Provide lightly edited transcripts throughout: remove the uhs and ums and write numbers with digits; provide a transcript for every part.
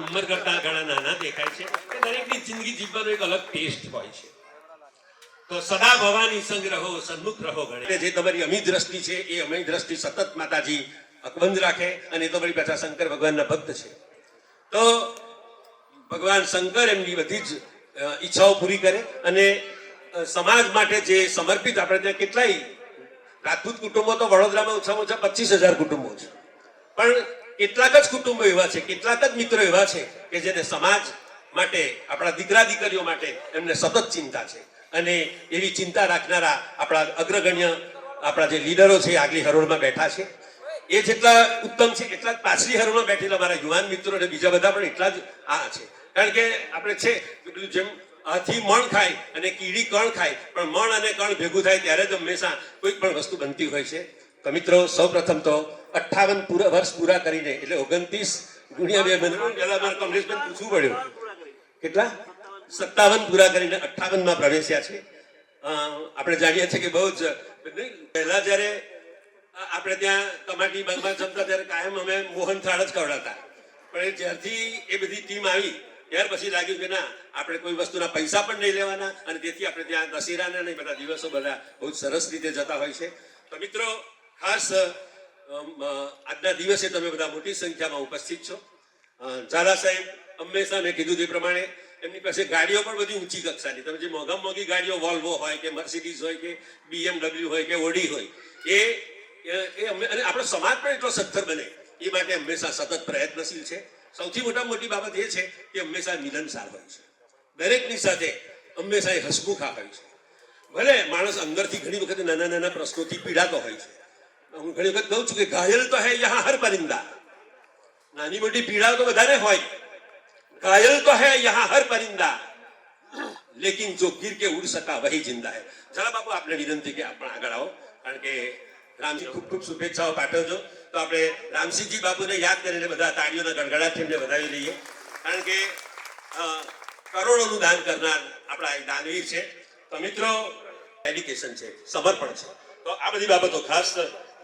ઉંમર કરતા ઘણા નાના દેખાય છે કે દરેકની જિંદગી જીવવાનો એક અલગ ટેસ્ટ હોય છે. તો સદા ભવાની સંગ રહો, સન્મુખ રહો ગણે. જે તમારી અમી દ્રષ્ટિ છે એ અમી દ્રષ્ટિ સતત માતાજી અકબંધ રાખે. અને તો તમારી પાછા શંકર ભગવાનના ભક્ત છે તો ભગવાન શંકર એમની બધી જ ઈચ્છાઓ પૂરી કરે. અને સમાજ માટે જે સમર્પિત, આપણે ત્યાં કેટલાય રાજપૂત કુટુંબો તો વડોદરામાં ઓછામાં ઓછા 25,000 કુટુંબો છે, પણ કેટલાક જ કુટુંબો એવા છે, કેટલાક જ મિત્રો એવા છે કે જેને સમાજ માટે, આપણા દીકરા દીકરીઓ માટે એમને સતત ચિંતા છે. અને એવી ચિંતા રાખનારા આપણા અગ્રગણ્ય આપણા જે લીડરો છે આગલી હરોળમાં બેઠા છે એ જેટલા ઉત્તમ છે એટલા જ પાછલી હરોળમાં બેઠેલા મારા યુવાન મિત્રો અને બીજા બધા પણ એટલા જ આ છે. કારણ કે આપણે છે જેમ હાથી મણ ખાય અને કીડી કણ ખાય, પણ મણ અને કણ ભેગું થાય ત્યારે જ હંમેશા કોઈ પણ વસ્તુ બનતી હોય છે. તો મિત્રો સૌ પ્રથમ તો 58 વર્ષ પૂરા કરીને, એટલે 29 ગુણ્યા 2 પહેલા મારે કમલેશભાઈ પૂછવું પડ્યું કેટલા 57 પૂરા કરીને 58માં પ્રવેશ્યા છે. આપણે જાણીએ છીએ કે બહુ જ પહેલા જયારે આપણે ત્યાં કમાટી બાગમાં જમતા ત્યારે કાયમ અમે મોહનથાળ જ ખવડાવતા, પણ જ્યારથી એ બધી ટીમ આવી ત્યાર પછી લાગ્યું કે ના, આપણે કોઈ વસ્તુના પૈસા પણ નહીં લેવાના. અને તેથી આપણે ત્યાં દશેરાના નહીં બધા દિવસો બધા બહુ સરસ રીતે જતા હોય છે. તો મિત્રો ખાસ આજના દિવસે તમે બધા મોટી સંખ્યામાં ઉપસ્થિત છો. ઝાલા સાહેબ હંમેશા મેં કીધું તે પ્રમાણે એમની પાસે ગાડીઓ પણ બધી ઊંચી કક્ષાની, તમે જે મોંઘામાં મોંઘી ગાડીઓ વોલ્વો હોય કે મર્સિડીઝ હોય કે BMW હોય કે ઓડી હોય એ અને આપણો સમાજ પણ એટલો સદ્ધર બને એ માટે હંમેશા સતત પ્રયત્નશીલ છે. સૌથી મોટી બાબત એ છે કે હંમેશા મિલનસાર હોય છે, દરેકની સાથે હંમેશા એ હસમુખા હોય છે. ભલે માણસ અંદરથી ઘણી વખત નાના નાના પ્રશ્નોથી પીડાતો હોય છે. હું ઘણી વખત કહું છું કે ઘાયલ તો હૈ યહાં હર પરિંદા, નાની મોટી પીડા તો બધાને હોય, घायल तो है यहाँ हर परिंदा, लेकिन जो गिर के उड़ सका वही जिंदा है. જરા બાપુ આપણે વિનંતી કે આપણે આગળ આવો, કારણ કે રામજી ખૂબ ખૂબ શુભેચ્છાઓ પાઠવજો. તો આપણે રામસિંહજી બાપુને યાદ કરીને બધા તાળીઓના ગડગડાટથી એમને વધાવી લઈએ, કારણ કે કરોડોનું દાન કરનાર આપણા દાનવીર છે. તો મિત્રો ડેડિકેશન છે, સમર્પણ છે. તો આ બધી બાબતો ખાસ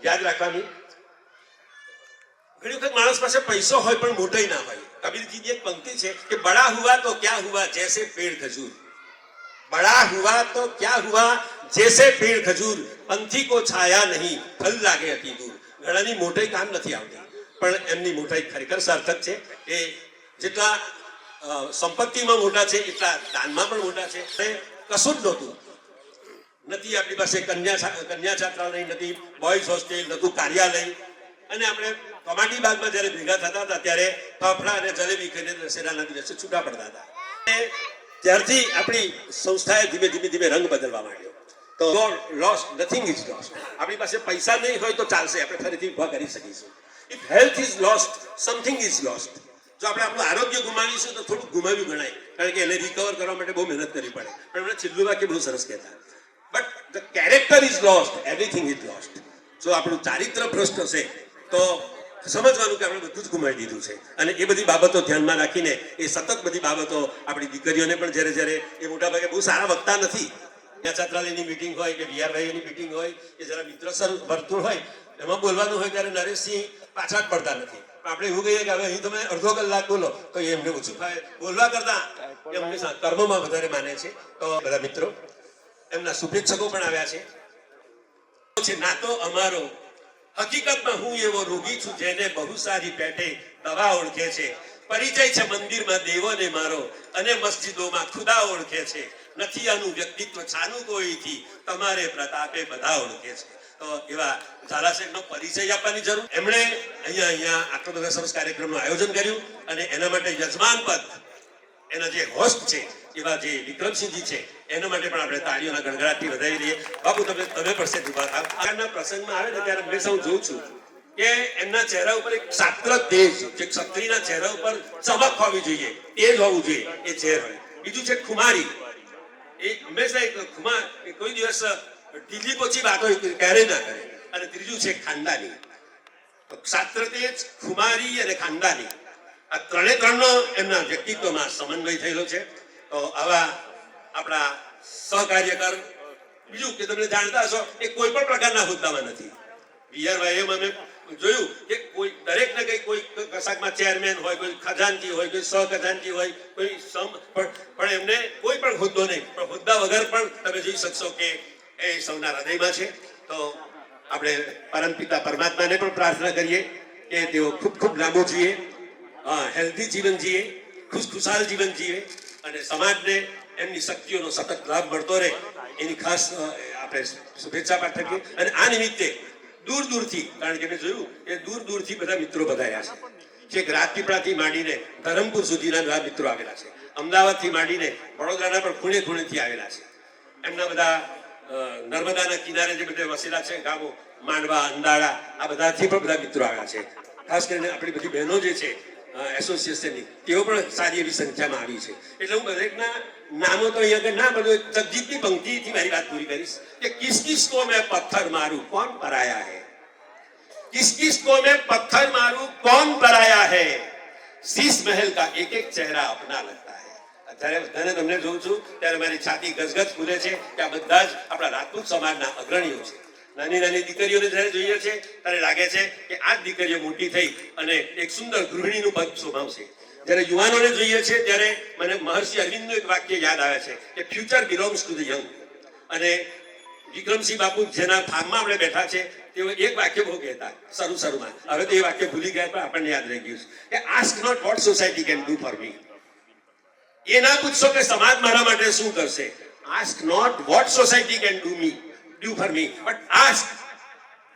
યાદ રાખવાની. ઘણી વખત માણસ પાસે પૈસો હોય પણ મોટો ના હોય. કબીરજીની એક પંક્તિ છે કે બડા હુઆ તો ક્યા હુઆ જૈસે પેડ ખજૂર, બડા હુઆ તો ક્યા હુઆ જૈસે પેડ ખજૂર, પંથી કો છાયા નહીં ફલ લાગે અતિ દૂર. ઘણાની મોટાઈ કામ નથી આવતી, પણ એમની મોટાઈ ખરેખર સાર્થક છે. એ જેટલા સંપત્તિમાં મોટા છે એટલા દાનમાં પણ મોટા છે. કશું જ નહોતું, નથી આપણી પાસે કન્યા છાત્રાલય, નથી બોયઝ હોસ્ટેલ, નતું કાર્યાલય. અને આપણે કમાટી બાગમાં જયારે ભેગા થતા હતા ત્યારે ફાફડા અને જલેબી ખાઈને દશેરાના દિવસે છૂટા પડતા હતા. ત્યારથી આપણી સંસ્થાએ ધીમે ધીમે રંગ બદલવા માંડ્યો. તો લોસ્ટ નથિંગ ઇઝ લોસ્ટ. આપણી પાસે પૈસા નહીં હોય તો ચાલશે, આપણે ફરીથી ઉભા કરી શકીશું. If health is lost, something is lost. જો આપણે આપણું આરોગ્ય ગુમાવીશું તો થોડું ગુમાવ્યું ગણાય, કારણ કે એને રિકવર કરવા માટે બહુ મહેનત કરવી પડે. પણ એમણે છેલ્લું વાક્ય બહુ સરસ કહેતા, but the character is lost, everything is lost. જો આપણું ચારિત્ર ભ્રષ્ટ હશે તો સમજવાનું કે આપણે બધું જ ગુમાવી દીધું છે. અને એ બધી બાબતો ધ્યાનમાં રાખીને એ સતત બધી બાબતો આપણી દીકરીઓને પણ જ્યારે એ મોટા ભાગે બહુ સારા વક્તા નથી, ત્યાં છાત્રાલયની મિટિંગ હોય કે VRભાઈની મિટિંગ હોય કે જરા મિત્રસર વર્તુળ હોય એમાં બોલવાનું હોય ત્યારે નરેશસિંહ પાછા જ પડતા નથી. આપણે એવું કહીએ કે હવે અહીં તમે અડધો કલાક બોલો તો એમને ઓછું થાય. બોલવા કરતા એ હંમેશા કર્મમાં વધારે માને છે. તો બધા મિત્રો એમના શુભેચ્છકો પણ આવ્યા છે. નાતો અમારો હકીકતમાં હું એવો રોગી છું જેને બહુ સારી પેટે દવા ઓળખે છે. પરિચય છે મંદિરમાં દેવોને મારો અને મસ્જિદોમાં ખુદા ઓળખે છે. નથી આનું વ્યક્તિત્વ છાનું કોઈથી, તમારે પ્રતાપે બધા ઓળખે છે. તો એવા ઝાલા સાહેબનો પરિચય આપવાની જરૂર. એમણે અહીંયા આટલો બધા સરસ કાર્યક્રમનું આયોજન કર્યું અને એના માટે યજમાન પદ એના જે હોસ્ટ છે એવા જે વિક્રમસિંહજી છે એના માટે પણ આપણે તાળીઓના ગણગડાટથી વધાવી દઈએ. બાપુ તમે પણ સેજ ઉભા થાવ. આગળના પ્રસંગમાં આવે ને ત્યારે હંમેશા હું જોઉં છું કે એમના ચહેરા ઉપર એક શાસ્ત્ર તેજ, જે ક્ષત્રિયના ચહેરા ઉપર ચમક હોવી જોઈએ, તેજ હોવું જોઈએ, એ ચહેર હોય. બીજું છે ખુમારી. એ હંમેશા એક કોઈ દિવસ ઢીલી પોચી વાતો ક્યારેય ના કરે. અને ત્રીજું છે ખાનદાની. શાસ્ત્ર તેજ, ખુમારી અને ખાનદાની, આ ત્રણનો એમના વ્યક્તિત્વમાં સમન્વય થયેલો છે. તો આવા આપણા સહકાર્યકર, બીજું કે તમે જાણતા હશો એ કોઈ પણ પ્રકારના હોદ્દામાં નથી. VRભાઈએ મને જોયું કે કોઈ દરેક ને કઈ કોઈ કશાકમાં ચેરમેન હોય, કોઈ ખજાનચી હોય, કોઈ સહખજાનચી હોય, કોઈ પણ એમને કોઈ પણ હોદ્દો નહીં, પણ હોદ્દા વગર પણ તમે જોઈ શકશો કે એ સૌના હૃદયમાં છે. તો આપણે પરમપિતા પરમાત્માને પણ પ્રાર્થના કરીએ કે તેઓ ખૂબ ખૂબ લાંબુ જીવે, હેલ્ધી જીવન જીવે, ખુશખુશાલ જીવન જીવે અને સમાજને એમની શક્તિઓનો સતત લાભ મળતો રહે એની ખાસ આપણે શુભેચ્છા પાઠવીએ. અને આ નિમિત્તે દૂર દૂરથી, કારણ કે મેં જોયું કે દૂર દૂરથી બધા મિત્રો બધાયા છે. છેક રાજપીપળાથી માંડીને ધરમપુર સુધીના બધા મિત્રો આવેલા છે. અમદાવાદથી માંડીને વડોદરાના પણ ખૂણે ખૂણેથી આવેલા છે. એમના બધા નર્મદાના કિનારે જે બધા વસેલા છે ગામો, માંડવા, અંદાળા, આ બધાથી પણ બધા મિત્રો આવ્યા છે. ખાસ કરીને આપણી બધી બહેનો જે છે એસોસિએશનની, તેઓ પણ સારી એવી સંખ્યામાં આવી છે. એટલે હું દરેકના નામો તો અહીંયા ના બધું જગજીતની પંક્તિથી મારી વાત પૂરી કરીશ કે કિસ કિસ કો મેં પથ્થર મારું કોણ પરાયા હૈ, किस किस को मैं पत्थर मारूं कौन पराया है, शीश महल का एक एक चेहरा अपना लगता है. અત્યારે બધાને તમને જોઉં છું ત્યારે મારી છાતી ગજગજ ફૂલે છે કે આ બધા જ આપણા રાજપૂત સમાજના અગ્રણીઓ છે. નાની નાની દીકરીઓને જ્યારે જોઈએ છે ત્યારે લાગે છે કે આ જ દીકરીઓ મોટી થઈ અને એક સુંદર ગૃહિણીનું પદ શોભાવશે. જ્યારે યુવાનોને જોઈએ છે ત્યારે મને મહર્ષિ અરવિંદનું એક વાક્ય યાદ આવે છે કે future belongs to the young. અને વિક્રમસિંહ બાપુ જેના ફાર્મમાં આપણે બેઠા છે તેઓ એક વાક્ય બહુ કહેતા શરૂમાં, હવે તો એ વાક્ય ભૂલી ગયા પણ આપણને યાદ રહી ગયું છે કે ask not what society can do for me. એ ના પૂછશો કે સમાજ મારા માટે શું કરશે. Ask not what society can do for me, but ask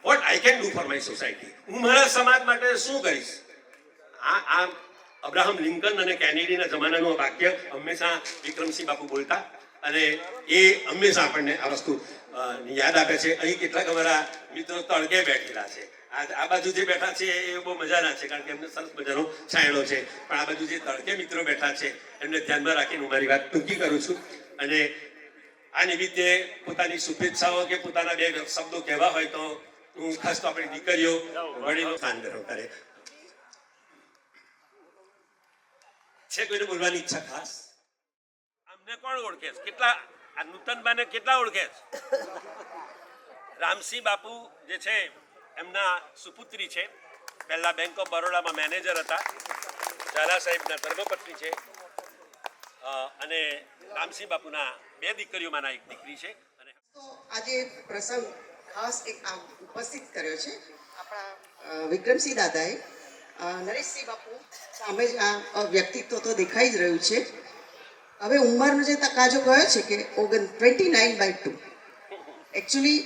what I can do for my society. હું મારા સમાજ માટે શું કરીશ. આ અબ્રાહમ લિંકન અને કેનેડીના જમાનાનું વાક્ય હંમેશા વિક્રમસિંહ બાપુ બોલતા અને એ હંમેશા આપણને આ વસ્તુ યાદ આપે છે. અહીં કેટલાક અમારા મિત્રો તડકે બેઠેલા છે. આ બાજુ જે બેઠા છે એ બહુ મજાના છે કારણ કે એમને સરસ મજાનો છાંયડો છે. પણ આ બાજુ જે તડકે મિત્રો બેઠા છે એમને ધ્યાનમાં રાખીને હું મારી વાત ટૂંકી કરું છું. અને આ નિમિત્તે પોતાની શુભેચ્છાઓ કે પોતાના બે શબ્દો કહેવા હોય તો હું ખાસ તો આપણી દીકરીઓ વડીલો સ્થાન ગ્રહણ કરે છે. કોઈને બોલવાની ઈચ્છા ખાસ? અમને કોણ ઓળખે છે? કેટલા આ નૂતનબાને કેટલા ઓળખે છે? રામસિંહ બાપુ જે છે એમના સુપુત્રી છે, પહેલા બેંક ઓફ બરોડામાં મેનેજર હતા, ઝાલા સાહેબના ધર્મપત્ની છે અને રામસિંહ બાપુના બે દીકરીઓમાંના એક દીકરી છે. અને આજે પ્રસંગ ખાસ એક ઉપસ્થિત કર્યો છે આપણા વિક્રમસિંહ દાદાએ. નરેશસિંહ બાપુ સામે જ આ વ્યક્તિત્વ તો દેખાઈ જ રહ્યું છે. હવે ઉંમરનો જે તકાજો ગયો છે કે 29/2. એકચ્યુઅલી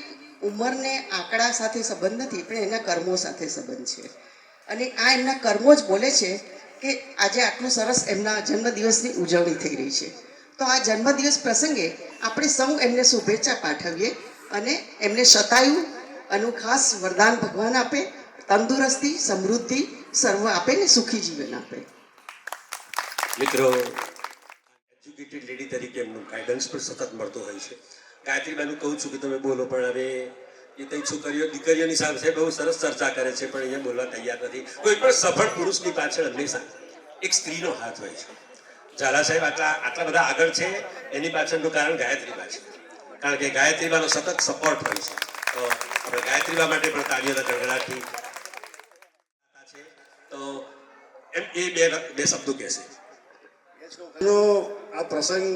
ઉંમરને આંકડા સાથે સંબંધ નથી, પણ એના કર્મો સાથે સંબંધ છે. અને આ એમના કર્મો જ બોલે છે કે આજે આટલું સરસ એમના જન્મદિવસની ઉજવણી થઈ રહી છે. તો આ જન્મદિવસ પ્રસંગે આપણે સૌ એમને શુભેચ્છા પાઠવીએ અને એમને શતાયુ અને ખાસ વરદાન ભગવાન આપે, તંદુરસ્તી, સમૃદ્ધિ સર્વ આપે ને સુખી જીવન આપે. મિત્રો, એજ્યુકેટેડ લેડી તરીકે એમનું ગાઈડન્સ પણ સતત મળતો હોય છે. ગાયત્રીબાનું કહું છું કે તમે બોલો, પણ હવે એ કઈ છોકરીઓ દીકરીઓની સાથે બહુ સરસ ચર્ચા કરે છે પણ અહીંયા બોલવા તૈયાર નથી. કોઈ પણ સફળ પુરુષની પાછળ હંમેશા એક સ્ત્રીનો હાથ હોય છે. ઝાલા સાહેબ આટલા બધા આગળ છે એની પાછળનું કારણ ગાયત્રીબા છે. કારણ કે ગાયત્રીબાનો સતત સપોર્ટ હોય છે. તો આપણે ગાયત્રીબા માટે પણ તાળીઓના ગડગડાટથી છે. તો એમ એ બે શબ્દો કહેશે. આ પ્રસંગ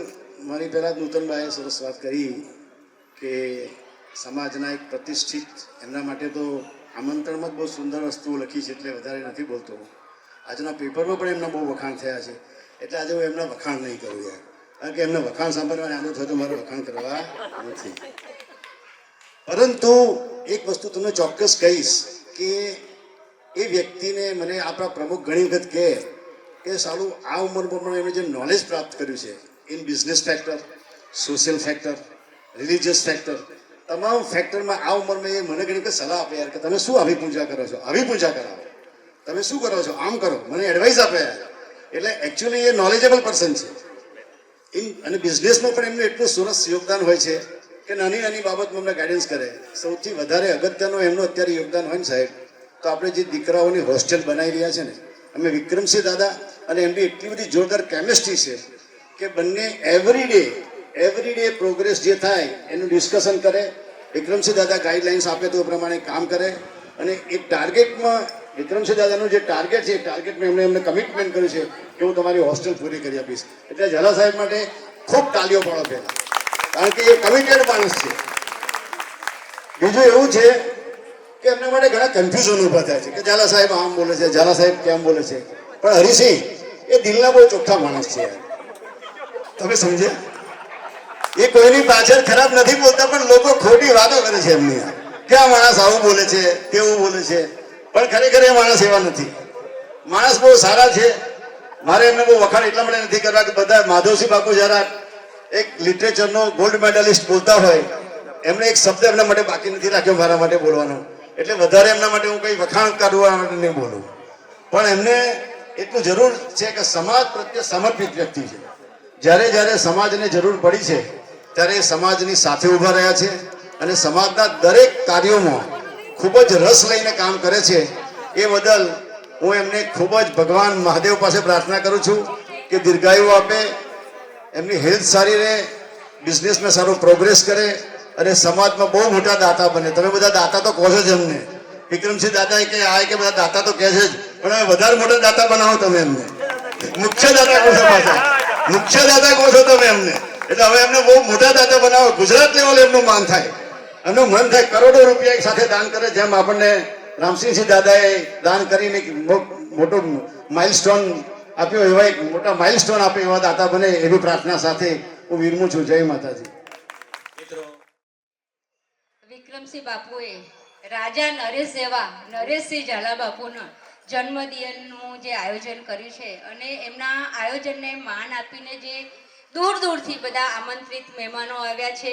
મારી પહેલા નૂતનભાઈએ સરસ વાત કરી કે સમાજના એક પ્રતિષ્ઠિત, એમના માટે તો આમંત્રણમાં જ બહુ સુંદર વસ્તુઓ લખી છે એટલે વધારે નથી બોલતો. આજના પેપરમાં પણ એમના બહુ વખાણ થયા છે એટલે આજે હું એમના વખાણ નહીં કરું યાર, કારણ કે એમના વખાણ સાંભળવાની આદત હોય તો મારે વખાણ કરવા નથી. પરંતુ એક વસ્તુ તમને ચોક્કસ કહીશ કે એ વ્યક્તિને મને આપણા પ્રમુખ ઘણી વખત કહે કે સાલું આ ઉંમર પર એમણે જે નોલેજ પ્રાપ્ત કર્યું છે in business factor, social factor, religious factor, તમામ ફેક્ટરમાં આ ઉંમરમાં એ મને ઘણી વખત સલાહ આપે યાર કે તમે શું અભિપૂજા કરો છો, અભિપૂજા કરાવો, તમે શું કરો છો, આમ કરો, મને એડવાઇસ આપે યાર. એટલે એકચ્યુઅલી એ નોલેજેબલ પર્સન છે. અને બિઝનેસમાં પણ એમનું એટલું સરસ યોગદાન હોય છે કે નાની નાની બાબતમાં અમને ગાઈડન્સ કરે. સૌથી વધારે અગત્યનું એમનું અત્યારે યોગદાન હોય ને સાહેબ, તો આપણે જે દીકરાઓની હોસ્ટેલ બનાવી રહ્યા છે ને, અમે વિક્રમસિંહ દાદા અને એમની એટલી બધી જોરદાર કેમિસ્ટ્રી છે કે બંને એવરી ડે પ્રોગ્રેસ જે થાય એનું ડિસ્કશન કરે. વિક્રમસિંહ દાદા ગાઈડલાઇન્સ આપે તો એ પ્રમાણે કામ કરે અને એ ટાર્ગેટમાં વિક્રમસિંહ દાદાનું જે ટાર્ગેટ છે એ ટાર્ગેટમાં એમને કમિટમેન્ટ કર્યું છે કે હું તમારી હોસ્ટેલ પૂરી કરી આપીશ. એટલે ઝાલા સાહેબ માટે ખૂબ તાલીઓ પાડો પહેલા, કારણ કે એ કમિટેડ માણસ છે. બીજું એવું છે કે એમના માટે ઘણા કન્ફ્યુઝન ઊભા થાય છે કે ઝાલા સાહેબ આમ બોલે છે, ઝાલા સાહેબ કેમ બોલે છે. પણ હરિસિંહ એ દિલના બહુ ચોખ્ખા માણસ છે. તમે સમજ્યા? એ કોઈની પાછળ ખરાબ નથી બોલતા, પણ લોકો ખોટી વાતો કરે છે એમની. કે આ માણસ આવું બોલે છે, તેવું બોલે છે, પણ ખરેખર એ માણસ એવા નથી. માણસ બહુ સારા છે. મારે એમને બહુ વખાણ એટલા માટે નથી કરવા કે બધા માધવસિંહ બાપુ જરા એક લિટરેચરનો ગોલ્ડ મેડલિસ્ટ બોલતા હોય, એમને એક શબ્દ એમના માટે બાકી નથી રાખ્યો મારા માટે બોલવાનો. એટલે વધારે એમના માટે હું કંઈ વખાણ કરવા માટે નહીં બોલું. પણ એમને એટલું જરૂર છે કે સમાજ પ્રત્યે સમર્પિત વ્યક્તિ છે. જ્યારે જ્યારે સમાજને જરૂર પડી છે ત્યારે એ સમાજની સાથે ઊભા રહ્યા છે અને સમાજના દરેક કાર્યોમાં ખૂબ જ રસ લઈને કામ કરે છે. એ બદલ હું એમને ખૂબ જ ભગવાન મહાદેવ પાસે પ્રાર્થના કરું છું કે દીર્ઘાયુ આપે, એમની હેલ્થ સારી રહે, બિઝનેસમાં સારો પ્રોગ્રેસ કરે અને સમાજમાં બહુ મોટા દાતા બને. તમે બધા દાતા તો કહો છો જ એમને, વિક્રમસિંહ દાદા કે આ કે બધા દાતા તો કહે છે જ, પણ હવે વધારે મોટા દાતા બનાવો તમે એમને. મુખ્ય દાતા કહો છો પાછા, મુખ્ય દાતા કહો છો તમે એમને. એટલે હવે એમને બહુ મોટા દાતા બનાવો, ગુજરાત લેવલે એમનું માન થાય. એમનું મન થાય કરોડો રૂપિયા એક સાથે દાન કરે, જેમ આપણને રામસિંહજી દાદાએ દાન કરીને મોટો માઇલસ્ટોન આપ્યો, એવા એક મોટા માઇલસ્ટોન આપે એવા દાતા બને એવી પ્રાર્થના સાથે હું વિરમું છું. જય માતાજી. વિક્રમસિંહ બાપુએ રાજા નરેશ એવા નરેશસિંહ ઝાલા બાપુના જન્મદિનનું જે આયોજન કર્યું છે અને એમના આયોજનને માન આપીને જે દૂર દૂરથી બધા આમંત્રિત મહેમાનો આવ્યા છે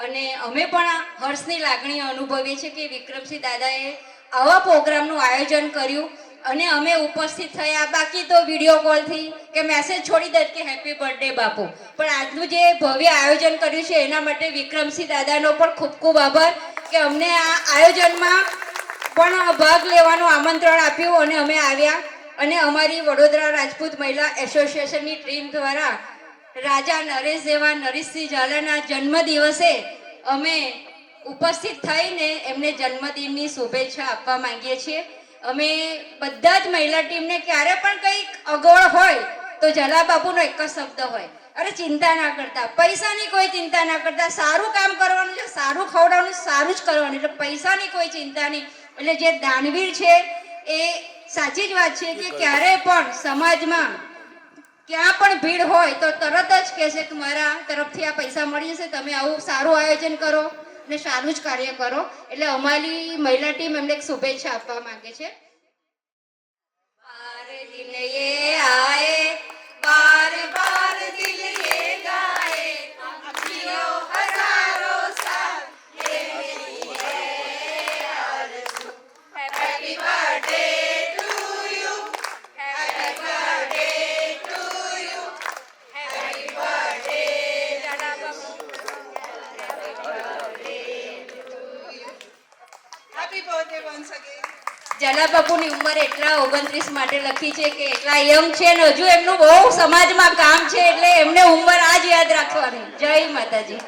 અને અમે પણ હર્ષની લાગણી અનુભવીએ છીએ કે વિક્રમસિંહ દાદાએ આવા પ્રોગ્રામનું આયોજન કર્યું અને અમે ઉપસ્થિત થયા. બાકી તો વિડીયો કોલથી કે મેસેજ છોડી દે કે હેપી બર્થડે બાપુ. પણ આજનું જે ભવ્ય આયોજન કર્યું છે એના માટે વિક્રમસિંહ દાદાનો પણ ખૂબ ખૂબ આભાર કે અમને આ આયોજનમાં પણ ભાગ લેવાનું આમંત્રણ આપ્યું અને અમે આવ્યા. અને અમારી વડોદરા રાજપૂત મહિલા એસોસિએશનની ટીમ દ્વારા રાજા નરેશ એવા નરેશસિંહ ઝાલાના જન્મદિવસે અમે ઉપસ્થિત થઈને એમને જન્મદિનની શુભેચ્છા આપવા માંગીએ છીએ. અમે બધા જ મહિલા ટીમને ક્યારે પણ કંઈક અગવડ હોય તો ઝાલા બાપુનો એક જ શબ્દ હોય, અરે ચિંતા ના કરતા, પૈસાની કોઈ ચિંતા ના કરતા, સારું કામ કરવાનું છે, સારું ખવડાવવાનું, સારું જ કરવાનું, એટલે પૈસાની કોઈ ચિંતા નહીં. એટલે જે દાનવીર છે એ સાચી જ વાત છે કે ક્યારે પણ સમાજમાં ક્યાં પણ ભીડ હોય તો તરત જ કહે છે કે મારા તરફથી આ પૈસા મળી જશે, તમે આવું સારું આયોજન કરો ને સારું જ કાર્ય કરો. એટલે અમારી મહિલા ટીમ એમને એક શુભેચ્છા આપવા માંગે છે. બાર દિન યે આયે, બાર બાર દિલ યે ગાયે, જીઓ હજારો સાલ, ये मेरी है आरज़ू. Happy birthday to you, happy birthday to you, happy birthday Dada Babu, happy birthday to you. Happy birthday once again. Jhala બાપુની ઉંમર એટલા 29 માટે લખી છે કે એટલા યંગ છે ને હજુ એમનું બહુ સમાજમાં કામ છે, એટલે એમને ઉંમર આજ યાદ રાખવાની. જય માતાજી.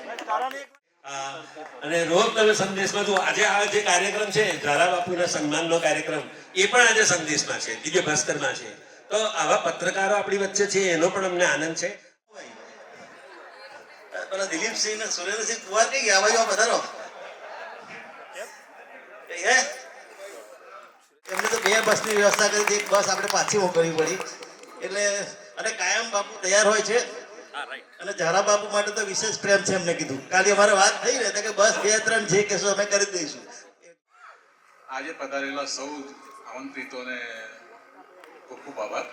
અને રોજ તમે સંદેશમાં જુઓ, આજે આ જે કાર્યક્રમ છે ઝાલા બાપુના સન્માનનો કાર્યક્રમ, એ પણ આજે સંદેશમાં છે, દિવ્ય ભાસ્કરમાં છે. તો આવા પત્રકારો આપણી વચ્ચે છે એનો પણ અમને આનંદ છે. પેલા દિલીપસિંહ ને સુરેન્દ્રસિંહ કુવાર કઈ ગયા? ભાઈ પધારો. એમને તો 2 બસની વ્યવસ્થા કરી હતી, એક બસ આપણે પાછી મોકલવી પડી. એટલે અને કાયમ બાપુ તૈયાર હોય છે અને ઝાલા બાપુ માટે તો વિશેષ પ્રેમ છે. એમને કીધું કાલે અમારે વાત થઈ ને કે બસ 2-3 જે કહેશો અમે કરી દઈશું. આજે પધારેલા સૌ આમંત્રિતોને ખૂબ ખૂબ આભાર.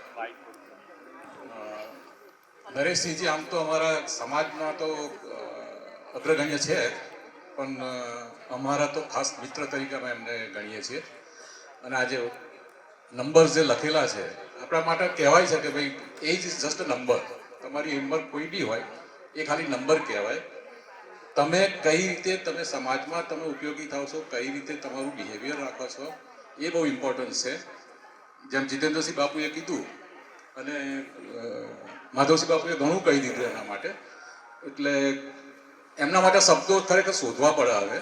નરેશસિંહજી આમ તો અમારા સમાજમાં તો અગ્રગણ્ય છે, પણ અમારા તો ખાસ મિત્ર તરીકે અમે એમને ગણીએ છીએ. અને આજે નંબર જે લખેલા છે આપણા માટે કહેવાય છે કે ભાઈ age is just a number. તમારી ઉંમર કોઈ બી હોય એ ખાલી નંબર કહેવાય. તમે કઈ રીતે તમે સમાજમાં તમે ઉપયોગી થાવ છો, કઈ રીતે તમારું બિહેવિયર રાખો છો, એ બહુ ઇમ્પોર્ટન્ટ છે. જેમ જીતેન્દ્રસિંહ બાપુએ કીધું અને માધવસિંહ બાપુએ ઘણું કહી દીધું એના માટે, એટલે એમના માટે શબ્દો ખરેખર શોધવા પડે હવે.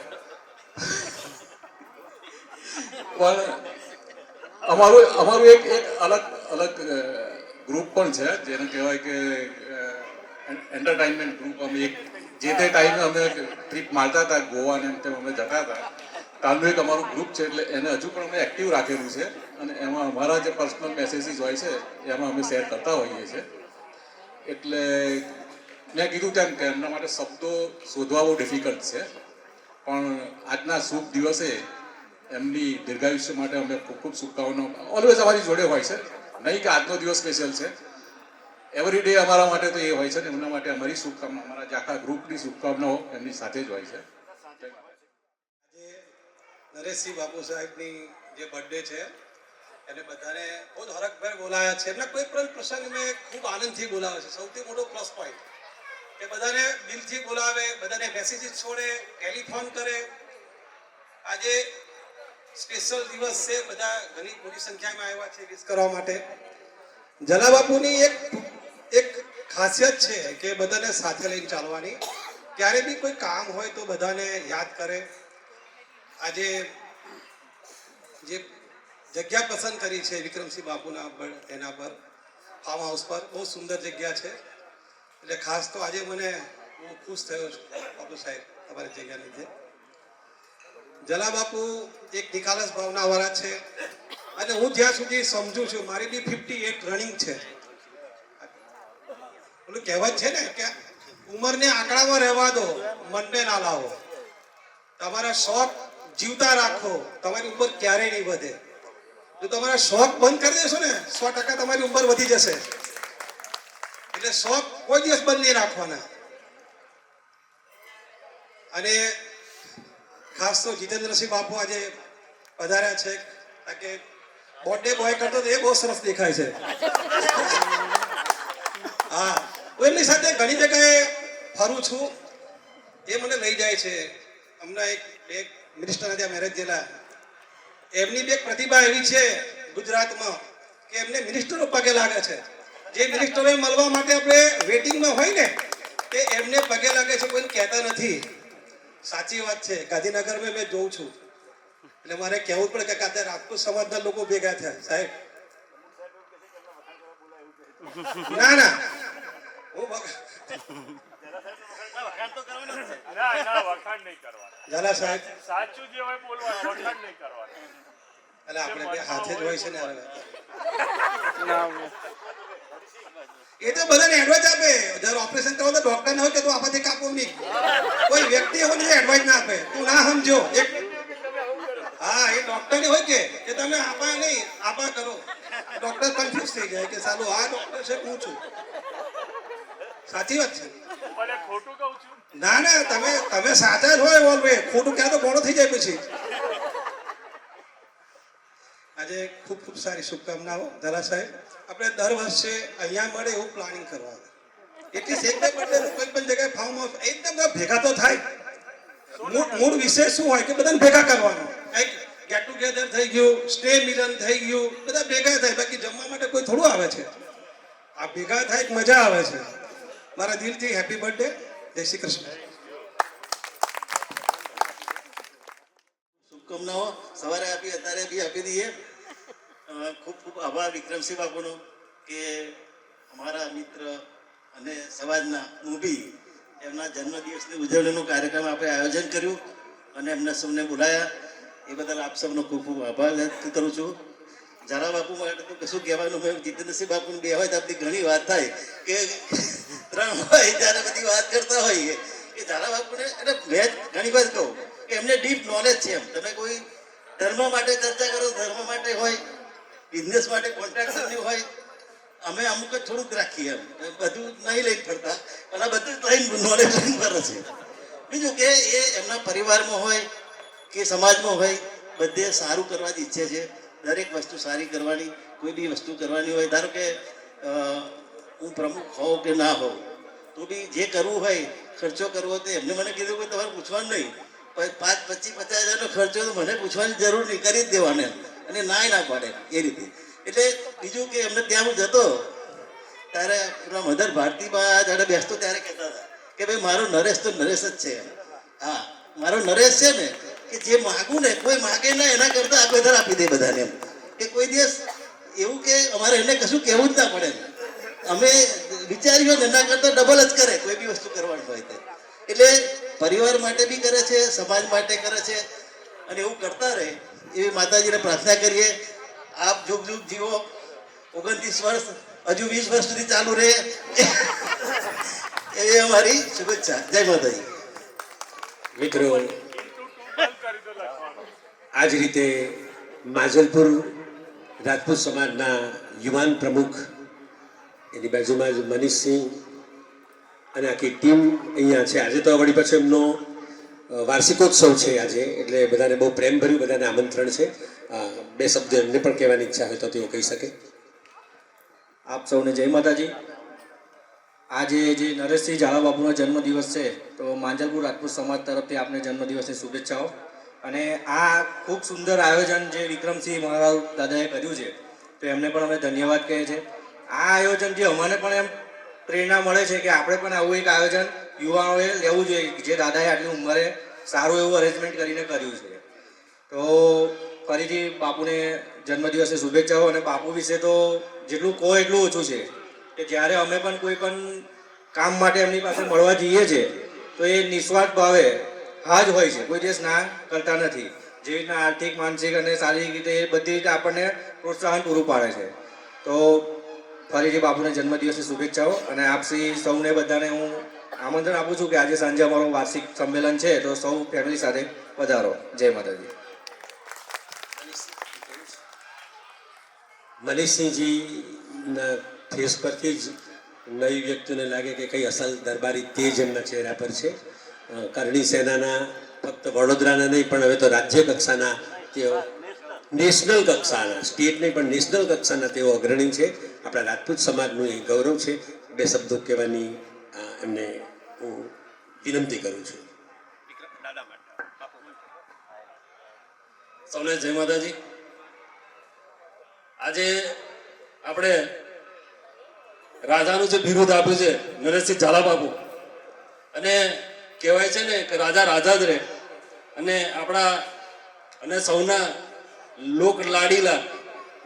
પણ અમારું એક અલગ ગ્રુપ પણ છે જેને કહેવાય કે એન્ટરટેનમેન્ટ ગ્રુપ. અમે એક જે તે ટાઈમે અમે ટ્રીપ મારતા હતા ગોવા ને તેમ અમે જતા હતા. કાલનું એક અમારું ગ્રુપ છે એટલે એને હજુ પણ અમે એક્ટિવ રાખેલું છે અને એમાં અમારા જે પર્સનલ મેસેજીસ હોય છે એમાં અમે શેર કરતા હોઈએ છીએ. એટલે મેં કીધું તેમ કે એમના માટે શબ્દો શોધવા બહુ ડિફિકલ્ટ છે, પણ આજના શુભ દિવસે એમની દીર્ઘાયુષ્ય માટે અમે ખૂબ ખૂબ શુભકામનાઓ ઓલવેઝ અમારી જોડે હોય છે. નહીં કે આજનો દિવસ સ્પેશિયલ છે, એવરી ડે અમારા માટે તો એ હોય છે ને એમના માટે અમારી શુભકામના, અમારા જે આખા ગ્રુપની શુભકામનાઓ એમની સાથે જ હોય છે. નરેશસિંહ બાપુ સાહેબની જે બર્થડે છે એને બધાને બહુ જ હરખભેર બોલાયા છે. એમના કોઈ પણ પ્રસંગ મેં ખૂબ આનંદથી બોલાવે છે. સૌથી મોટો પ્લસ પોઈન્ટ કે બધાને દિલથી બોલાવે, બધાને મેસેજીસ છોડે, ટેલિફોન કરે. આજે સ્પેશિયલ દિવસ છે, બધા ઘણી મોટી સંખ્યામાં આવ્યા છે વિશ કરવા માટે. જલાબાપુની એક ખાસિયત છે કે બધાને સાથે લઈને ચાલવાની. ક્યારે બી કોઈ કામ હોય તો બધાને યાદ કરે. આજે જે જગ્યા પસંદ કરી છે વિક્રમસિંહ બાપુના એના પર ફાર્મ હાઉસ પર, બહુ સુંદર જગ્યા છે. એટલે ખાસ તો આજે મને હું ખુશ થયો છું બાપુ સાહેબ તમારી જગ્યા લીધે. જલા બાપુ એક નિખાલસ ભાવનાવાળા છે અને હું જ્યાં સુધી સમજુ છું મારી બી 58 રનિંગ છે. પેલું કહેવત છે ને કે ઉંમરને આંકડામાં રહેવા દો, મનને ના લાવો. તમારા શોખ જીવતા રાખો, તમારી ઉંમર ક્યારેય નહીં વધે. જો તમારા શોખ બંધ કરી દેશો ને 100% તમારી ઉંમર વધી જશે. એટલે શોખ કોઈ દિવસ બંધ નહીં રાખવાના. અને ખાસ તો જીતેન્દ્રસિંહ બાપુ આજે પધાર્યા છે કે બર્થડે બોય કરતો તો એ બહુ સરસ દેખાય છે. હા, હું એમની સાથે ઘણી જગ્યાએ ફરું છું, એ મને લઈ જાય છે. હમણાં એક મિનિસ્ટરના ત્યાં મેરેજ ગયેલા, એમની બી એક પ્રતિભા એવી છે ગુજરાતમાં કે એમને મિનિસ્ટરો પગે લાગે છે. જે મિનિસ્ટરોને મળવા માટે આપણે વેટિંગમાં હોય ને તે એમને પગે લાગે છે, કોઈને કહેતા નથી. સાચી વાત છે. ગાંધીનગરમાં મેં જોઉં છું એટલે મારે કહેવું પડે કે કાતે રાજપૂત સમાજના લોકો ભેગા થયા સાહેબ. ના હું ઝાલા સાહેબ સાચું જે હોય બોલવાનું, વખાણ નહીં કરવાનું. એટલે આપણે બે હાથે જ હોય છે ને. એ તો બધાને એડવાઇસ આપે. જ્યારે ઓપરેશન કરો તો ડોક્ટર ના હોય કે તું આપાથી કાપો નહીં, કોઈ વ્યક્તિ હોય એડવાઇસ ના આપે. તું ના સમજો એક હા એ ડોક્ટર ની હોય કે તમે આપા નહીં આપા કરો. ડોક્ટર કન્ફ્યુઝ થઈ જાય કે સાલું આ ડોક્ટર છે હું છું. સાચી વાત છે. ભલે ખોટું કહું છું. ના તમે સાચા જ હોય બોલવે, ખોટું ક્યાં તો મોડો થઈ જાય પછી. આજે ખૂબ ખૂબ સારી શુભકામનાઓ ઝાલા સાહેબ. આપણે દર વર્ષે અહીંયા મળે એવું પ્લાનિંગ કરવાનું. એટલી સેફ બર્થડે કોઈ પણ જગ્યાએ ફાર્મ હાઉસ એકદમ ભેગા તો થાય. મૂળ વિષય શું હોય કે બધાને ભેગા કરવાનું. એક ગેટ ટુગેધર થઈ ગયું, સ્નેહ મિલન થઈ ગયું, બધા ભેગા થાય. બાકી જમવા માટે કોઈ થોડું આવે છે. આ ભેગા થાય મજા આવે છે. મારા દિલથી હેપી બર્થડે. જય શ્રી કૃષ્ણ. શુભકામનાઓ સવારે આપી, અત્યારે બી આપી દઈએ. ખૂબ ખૂબ આભાર વિક્રમસિંહ બાપુનો કે અમારા મિત્ર અને સમાજના હું બી એમના જન્મદિવસની ઉજવણીનો કાર્યક્રમ આપણે આયોજન કર્યું અને એમને સૌને બોલાયા. એ બદલ આપ સૌનો ખૂબ ખૂબ આભાર વ્યક્ત કરું છું. ઝાલા બાપુ માટે તો કશું કહેવાનું હોય, જીતેન્દ્રસિંહ બાપુને બે હોય તો આપણી ઘણી વાત થાય કે 3 હોય ત્યારે બધી વાત કરતા હોઈએ કે ઝાલા બાપુને. એટલે મેં ઘણી વાર કહું કે એમને ડીપ નોલેજ છે. એમ તમે કોઈ ધર્મ માટે ચર્ચા કરો, ધર્મ માટે હોય, બિઝનેસ માટે કોન્ટ્રાક્ટરની હોય, અમે અમુક જ થોડુંક રાખીએ. એમ બધું નહીં લઈને ફરતા, પણ આ બધું લઈને નોલેજ લઈને ફરે છે. બીજું કે એ એમના પરિવારમાં હોય કે સમાજમાં હોય, બધે સારું કરવા જ ઈચ્છે છે. દરેક વસ્તુ સારી કરવાની, કોઈ બી વસ્તુ કરવાની હોય. ધારો કે હું પ્રમુખ હોઉં કે ના હોઉં તો બી જે કરવું હોય, ખર્ચો કરવો હોય તો એમને મને કીધું કે તમારે પૂછવાનું નહીં. 5-25-50 હજારનો ખર્ચો તો મને પૂછવાની જરૂર નહીં, કરી જ દેવાને. અને ના પાડે એ રીતે. એટલે બીજું કે એમને ત્યાં હું જતો ત્યારે એમના મધર ભારતીબા જ્યારે બેસતો ત્યારે કહેતા હતા કે ભાઈ મારો નરેશ તો નરેશ જ છે. હા, મારો નરેશ છે ને કે જે માગું ને કોઈ માગે ના એના કરતાં આ વધારે આપી દે બધાને એમ કે કોઈ દિવસ એવું કે અમારે એને કશું કહેવું જ ના પડે અમે વિચાર્યું ને એના કરતાં ડબલ જ કરે કોઈ બી વસ્તુ કરવાની હોય તે એટલે પરિવાર માટે બી કરે છે સમાજ માટે કરે છે અને એવું કરતા રહે એવી માતાજીને પ્રાર્થના કરીએ આપ જુગ જુગ જીવો 29 વર્ષ હજુ 20 વર્ષ સુધી ચાલુ રહે એ અમારી શુભેચ્છા જય માતાજી મિત્રો કરી દો લખવાનું આ જ રીતે માજલપુર રાજપૂત સમાજના યુવાન પ્રમુખ એની બાજુમાં જ મનીષસિંહ અને આખી ટીમ અહીંયા છે આજે તો વળી પછી એમનો વાર્ષિકોત્સવ છે આજે એટલે બધાને બહુ પ્રેમભર્યું બધાને આમંત્રણ છે બે શબ્દ એમને પણ કહેવાની ઈચ્છા હોય તો તેઓ કહી શકે. આપ સૌને જય માતાજી. આજે જે નરેશસિંહ ઝાલા બાપુનો જન્મદિવસ છે તો માંજલપુર રાજપૂત સમાજ તરફથી આપને જન્મદિવસની શુભેચ્છાઓ. અને આ ખૂબ સુંદર આયોજન જે વિક્રમસિંહ મહારાજ દાદાએ કર્યું છે તો એમને પણ અમે ધન્યવાદ કહીએ છીએ. આ આયોજનથી અમને પણ એમ પ્રેરણા મળે છે કે આપણે પણ આવું એક આયોજન યુવાઓએ લેવું જોઈએ જે દાદાએ આટલી ઉંમરે સારું એવું અરેન્જમેન્ટ કરીને કર્યું છે. તો ફરીથી બાપુને જન્મદિવસની શુભેચ્છાઓ. અને બાપુ વિશે તો જેટલું કહો એટલું ઓછું છે કે જ્યારે અમે પણ કોઈ પણ કામ માટે એમની પાસે મળવા જઈએ છીએ તો એ નિસ્વાર્થ ભાવે હા જ હોય છે, કોઈ દિવસ ના કરતા નથી. જેવી રીતના આર્થિક માનસિક અને શારીરિક રીતે એ બધી રીતે આપણને પ્રોત્સાહન પૂરું પાડે છે. તો ફરીથી બાપુને જન્મદિવસની શુભેચ્છાઓ. અને આપસી સૌને બધાને હું આમંત્રણ આપું છું કે આજે સાંજે અમારું વાર્ષિક સંમેલન છે તો સૌ ફેમિલી સાથે પધારો. જય માતાજી. મનીષસિંહજીના ફેસ પરથી જ નવી વ્યક્તિને લાગે કે કંઈ અસલ દરબારી તેજ એમના ચહેરા પર છે. કરણી સેનાના ફક્ત વડોદરાના નહીં પણ હવે તો રાજ્ય કક્ષાના તેઓ નેશનલ કક્ષાના સ્ટેટ નહીં પણ નેશનલ કક્ષાના તેઓ અગ્રણી છે. આપણા રાજપૂત સમાજનું એ ગૌરવ છે. બે શબ્દો કહેવાની એમને હું વિનંતી કરું છું. સૌને જય માતાજી. આજે આપણે રાજાનું જે બિરુદ આપ્યું છે નરેશસિંહ ઝાલા બાપુ, અને કહેવાય છે ને કે રાજા રાજા જ રહે. અને આપણા અને સૌના લોક લાડીલા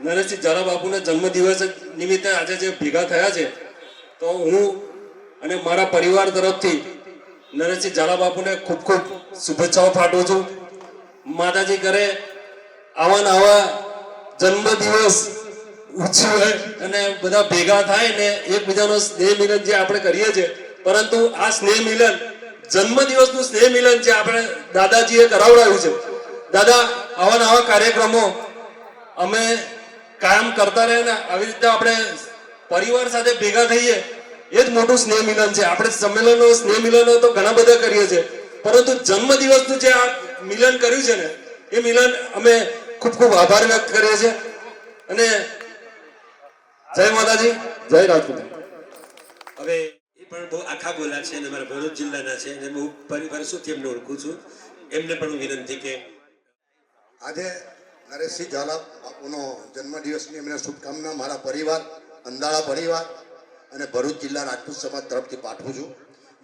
નરેશસિંહ ઝાલા બાપુના જન્મદિવસ નિમિત્તે આજે જે ભેગા થયા છે તો હું અને મારા પરિવાર તરફથી નરેશસિંહ ઝાલા બાપુને ખૂબ ખૂબ શુભેચ્છાઓ પાઠવું છું. માતાજી કરે આવા ને આવા જન્મદિવસ ઉજવે અને બધા ભેગા થાય ને એકબીજાનો સ્નેહ મિલન જે આપણે કરીએ છીએ, પરંતુ આ સ્નેહ મિલન જન્મદિવસનું સ્નેહ મિલન જે આપણે દાદાજીએ કરાવડાવ્યું છે. દાદા આવા ને આવા કાર્યક્રમો અમે કાયમ કરતા રહે ને આવી રીતે આપણે પરિવાર સાથે ભેગા થઈએ એ જ મોટું સ્નેહ મિલન છે. આપણે સંમેલનો સ્નેહ મિલનો તો ઘણા બધા કરીએ છીએ, પરંતુ જન્મદિવસનું જે આ મિલન કર્યું છે ને એ મિલન અમે ખૂબ ખૂબ આભાર વ્યક્ત કરીએ છીએ. અને જય માતાજી, જય રાજપૂત. હવે એ પણ બહુ આખા બોલા છે અને અમારા ભરૂચ જિલ્લાના છે અને બહુ વર્ષોથી એમને ઓળખું છું. એમને પણ હું વિનંતી કે આજે નરેશસિંહ ઝાલા બાપુનો જન્મદિવસની એમને શુભકામના મારા પરિવાર અંધાળા પરિવાર અને ભરૂચ જિલ્લા રાજપૂત સમાજ તરફથી પાઠવું છું.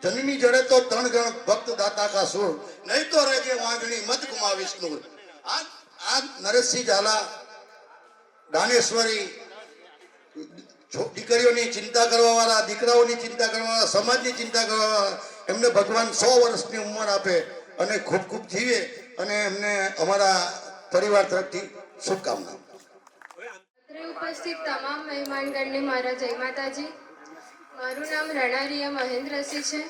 જનની જડે તો ત્રણ ગણ ભક્ત દાતા કા સુર, નહીં તો રહેજે વાંગણી મત ગુમાવીશ નૂર. આ નરેશસિંહ ઝાલા દાનેશ્વરી દીકરીઓની ચિંતા કરવા વાળા, દીકરાઓની ચિંતા કરવા વાળા, સમાજની ચિંતા કરવા વાળા, એમને ભગવાન 100 વર્ષની ઉંમર આપે અને ખૂબ ખૂબ જીવે અને એમને અમારા પરિવાર તરફથી શુભકામના. ઉપસ્થિત તમામ મહેમાનગણને મારા જય માતાજી. મારું નામ રણારિયા મહેન્દ્રસિંહ છે.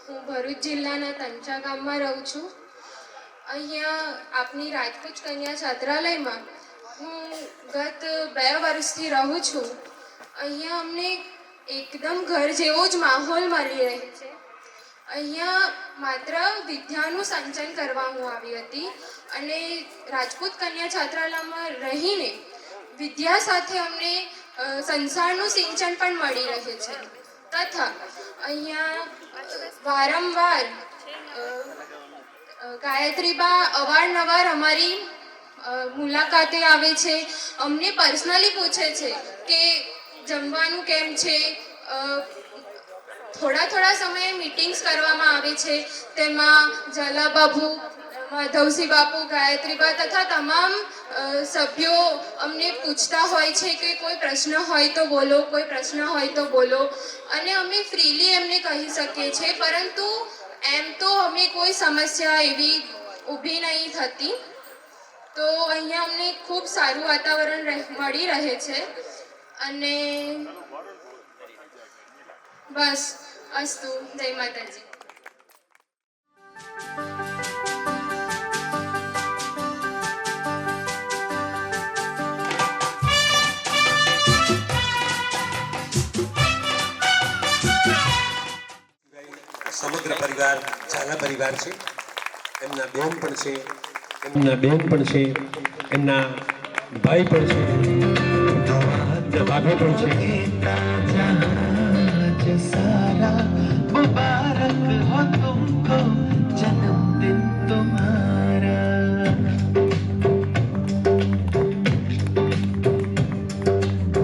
હું ભરૂચ જિલ્લાના તંચા ગામમાં રહું છું. અહીંયા આપની રાજપૂત કન્યા છાત્રાલયમાં હું ગત 2 વર્ષથી રહું છું. અહીંયા અમને એકદમ ઘર જેવો જ માહોલ મળી રહે છે. અહીંયા માત્ર વિદ્યાનું સિંચન કરવા હું આવી હતી અને રાજપૂત કન્યા છાત્રાલયમાં રહીને વિદ્યા સાથે અમને સંસારનું સિંચન પણ મળી રહે છે. તથા અહીંયા વારંવાર ગાયત્રીબા અવારનવાર અમારી મુલાકાતે આવે છે. અમને પર્સનલી પૂછે છે કે જમવાનું કેમ છે. થોડા થોડા સમયે મીટિંગ્સ કરવામાં આવે છે. તેમાં ઝાલા બાપુ માધવસિંહ બાપુ, ગાયત્રીબા તથા તમામ સભ્યો અમને પૂછતા હોય છે કે કોઈ પ્રશ્ન હોય તો બોલો, કોઈ પ્રશ્ન હોય તો બોલો, અને અમે ફ્રીલી એમને કહી શકીએ છીએ. પરંતુ એમ તો અમે કોઈ સમસ્યા એવી ઊભી નહીં થતી. તો અહીંયા અમને ખૂબ સારું વાતાવરણ મળી રહે છે. અને બસ, અસ્તુ. જય માતાજી. સમગ્ર પરિવાર ઝાલા પરિવાર છે. એમના બેન પણ છે, એમના બેન પણ છે, એમના ભાઈ પણ છે, એમના ભાભી પણ છે. सारा मुबारक हो तुमको जन्मदिन तुम्हारा.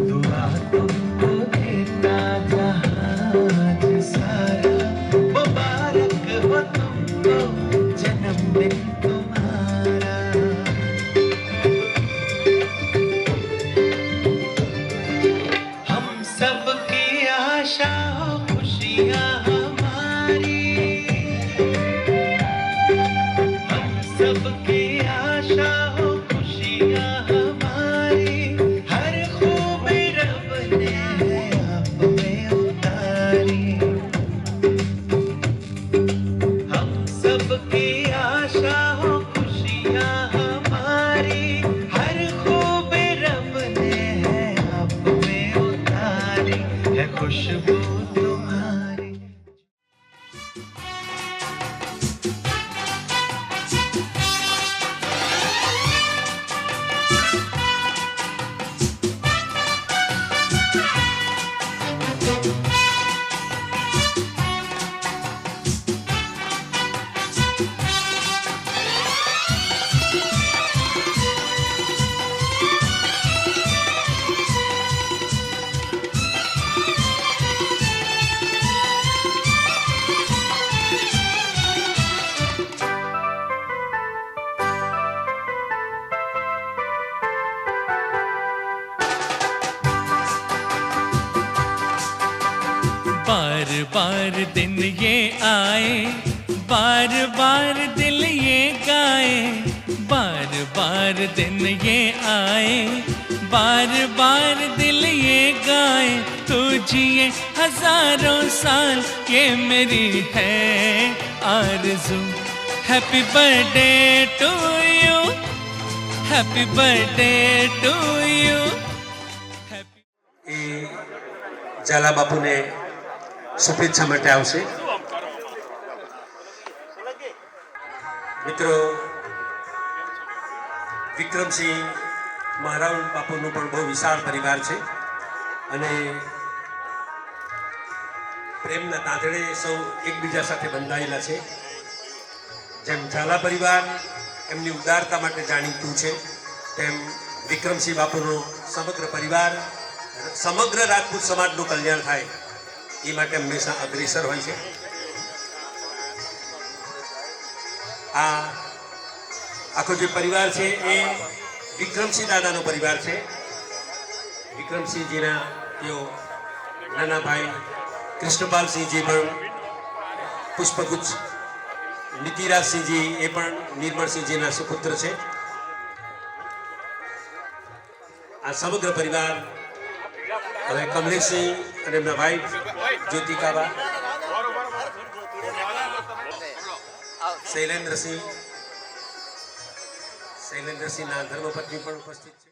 दुआ तुमको देता जहाज सारा मुबारक हो तुमको जन्मदिन तुम्हारा. हम सब की आशा सबकी आशा हो खुशियाँ हमारी, हर खूबी रब ने आप में उतारी. हम सबकी आशा हो खुशियाँ हमारी, हर खूबी रब ने आप में उतारी. है खुशबू तुम्हारी. बार बार दिन ये आए, बार बार दिल ये गाए, बार बार दिन ये आए, बार बार दिल ये गाए. तू जिए हजारों साल ये मेरी है आरज़ू. Happy birthday to you, happy birthday to you. એ ઝાલા બાપુને શુભેચ્છા માટે આવશે. મિત્રો, વિક્રમસિંહ મહારાવ બાપુનું પણ બહુ વિશાળ પરિવાર છે અને પ્રેમના તાંતણે સૌ એકબીજા સાથે બંધાયેલા છે. જેમ ઝાલા પરિવાર એમની ઉદારતા માટે જાણીતું છે, તેમ વિક્રમસિંહ બાપુનો સમગ્ર પરિવાર સમગ્ર રાજપૂત સમાજનું કલ્યાણ થાય એ માટે હંમેશા અગ્રેસર હોય છે. આ આખો જે પરિવાર છે એ વિક્રમસિંહ દાદાનો પરિવાર છે. વિક્રમસિંહજીના તેઓ નાના ભાઈ કૃષ્ણપાલસિંહજી પણ પુષ્પગુચ્છ, નીતિરાજસિંહજી એ પણ નિર્મળસિંહજીના સુપુત્ર છે. આ સમગ્ર પરિવાર હવે કમલેશસિંહ અને એમના વાઇફ જ્યોતિકાબા, શૈલેન્દ્રસિંહના ધર્મપત્ની પણ ઉપસ્થિત છે.